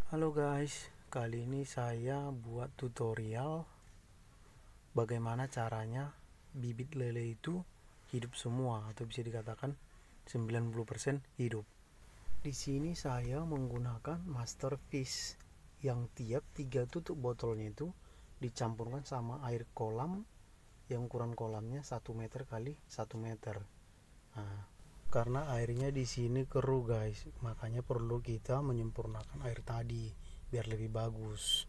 Halo guys, kali ini saya buat tutorial bagaimana caranya bibit lele itu hidup semua atau bisa dikatakan 90% hidup. Di sini saya menggunakan master fish yang tiap 3 tutup botolnya itu dicampurkan sama air kolam yang ukuran kolamnya 1 meter kali 1 meter. Nah, karena airnya di sini keruh guys, makanya perlu kita menyempurnakan air tadi biar lebih bagus.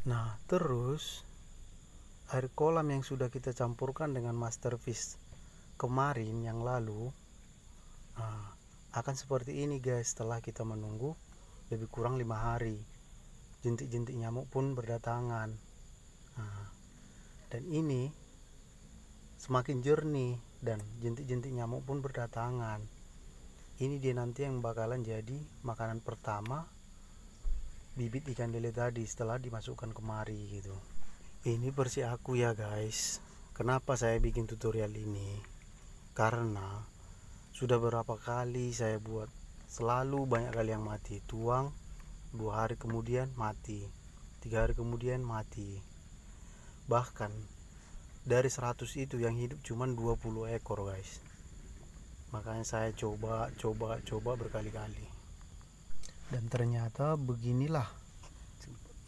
Nah, terus air kolam yang sudah kita campurkan dengan master fish kemarin yang lalu, nah, akan seperti ini guys setelah kita menunggu lebih kurang 5 hari. Jentik-jentik nyamuk pun berdatangan. Nah, dan ini semakin jernih dan jentik-jentik nyamuk pun berdatangan. Ini dia nanti yang bakalan jadi makanan pertama bibit ikan lele tadi setelah dimasukkan kemari gitu. Ini versi aku ya guys. Kenapa saya bikin tutorial ini? Karena sudah berapa kali saya buat, selalu banyak kali yang mati. Tuang 2 hari kemudian mati, 3 hari kemudian mati. Bahkan dari 100 itu yang hidup cuma 20 ekor guys. Makanya saya coba berkali-kali. Dan ternyata beginilah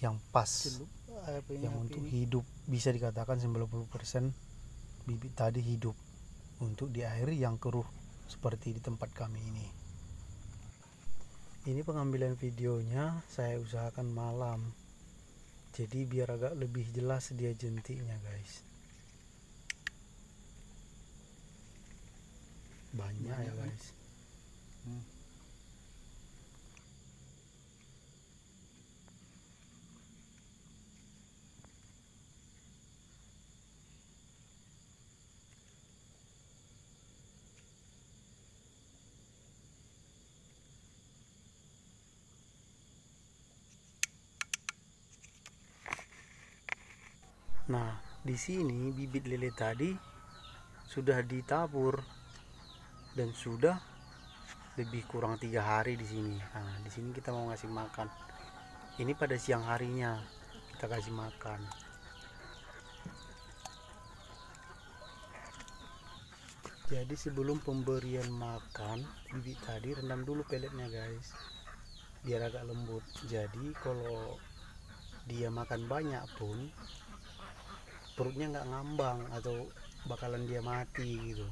yang pas, yang untuk hidup, bisa dikatakan 90% bibit tadi hidup untuk di air yang keruh seperti di tempat kami ini. Ini pengambilan videonya saya usahakan malam, jadi biar agak lebih jelas dia jentiknya guys. Banyak ya guys. Nah, di sini bibit lele tadi sudah ditabur dan sudah lebih kurang 3 hari di sini. Nah, di sini kita mau ngasih makan. Ini pada siang harinya kita kasih makan. Jadi sebelum pemberian makan bibit tadi rendam dulu peletnya guys, biar agak lembut. Jadi kalau dia makan banyak pun perutnya nggak ngambang atau bakalan dia mati gitu.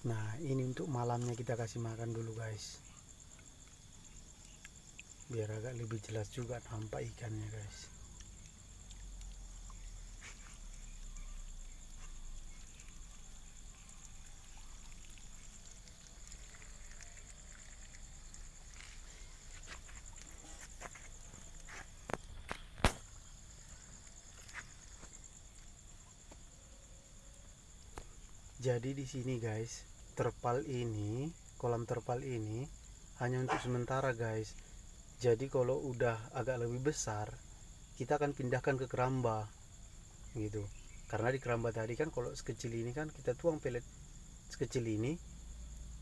Nah, ini untuk malamnya kita kasih makan dulu guys. biar agak lebih jelas juga nampak ikannya guys. Jadi di sini guys, kolam terpal ini hanya untuk sementara guys. Jadi kalau udah agak lebih besar, kita akan pindahkan ke keramba gitu. Karena di keramba tadi kan kalau sekecil ini kan kita tuang pelet sekecil ini,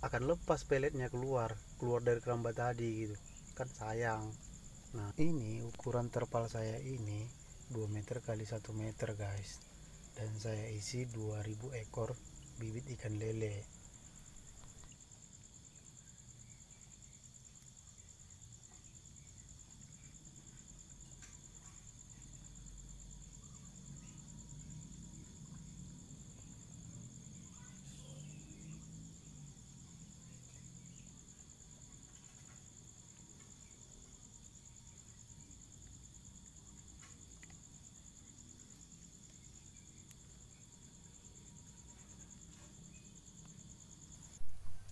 akan lepas peletnya keluar dari keramba tadi gitu. Kan sayang. Nah, ini ukuran terpal saya ini 2 meter kali 1 meter guys. Dan saya isi 2000 ekor bibit ikan lele.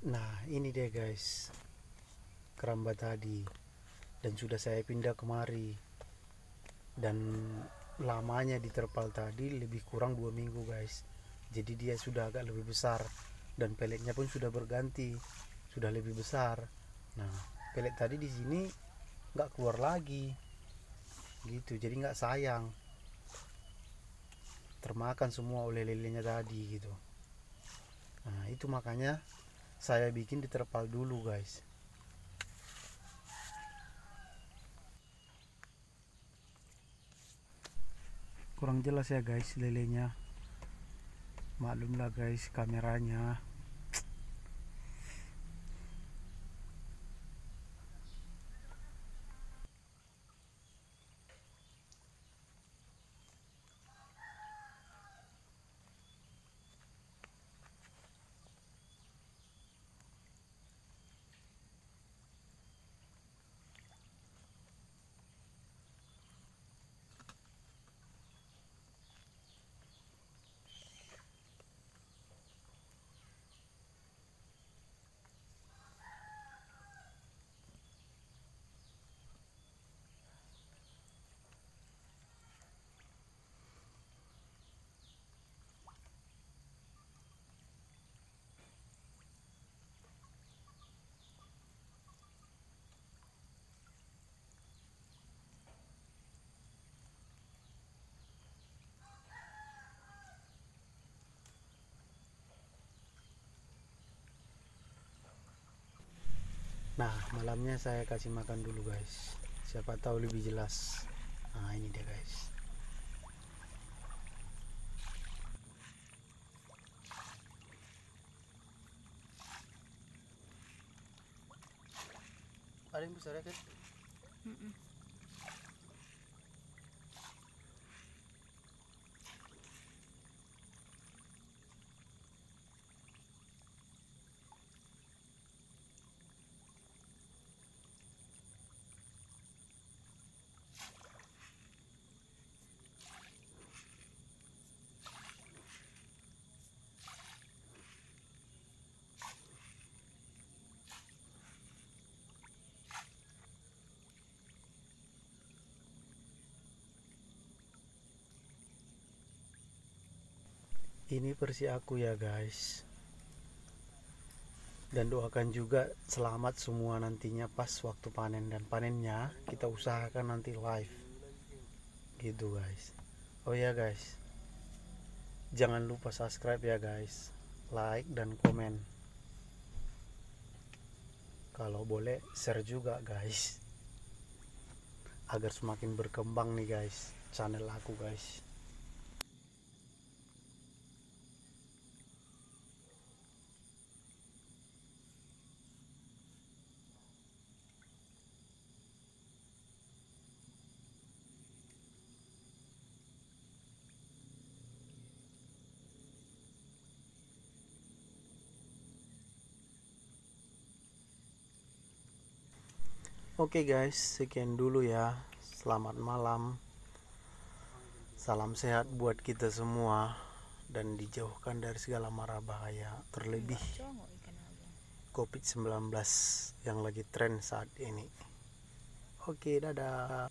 Nah, ini deh guys, keramba tadi. Dan sudah saya pindah kemari. Dan lamanya di terpal tadi lebih kurang 2 minggu guys. Jadi dia sudah agak lebih besar dan peletnya pun sudah berganti, sudah lebih besar. Nah, pelet tadi di sini nggak keluar lagi gitu, jadi nggak sayang, termakan semua oleh lelenya tadi gitu. Nah, itu makanya saya bikin di terpal dulu guys. Kurang jelas ya guys lelenya, maklumlah guys kameranya. Nah, malamnya saya kasih makan dulu guys, siapa tahu lebih jelas. Nah, ini dia guys. Ada yang besar ya kan? Ini versi aku ya guys. Dan doakan juga selamat semua nantinya pas waktu panen, dan panennya kita usahakan nanti live gitu guys. Oh ya guys, jangan lupa subscribe ya guys, like dan komen, kalau boleh share juga guys, agar semakin berkembang nih guys channel aku guys. Oke guys, sekian dulu ya. Selamat malam. Salam sehat buat kita semua dan dijauhkan dari segala mara bahaya, terlebih COVID-19 yang lagi tren saat ini. Oke, dadah.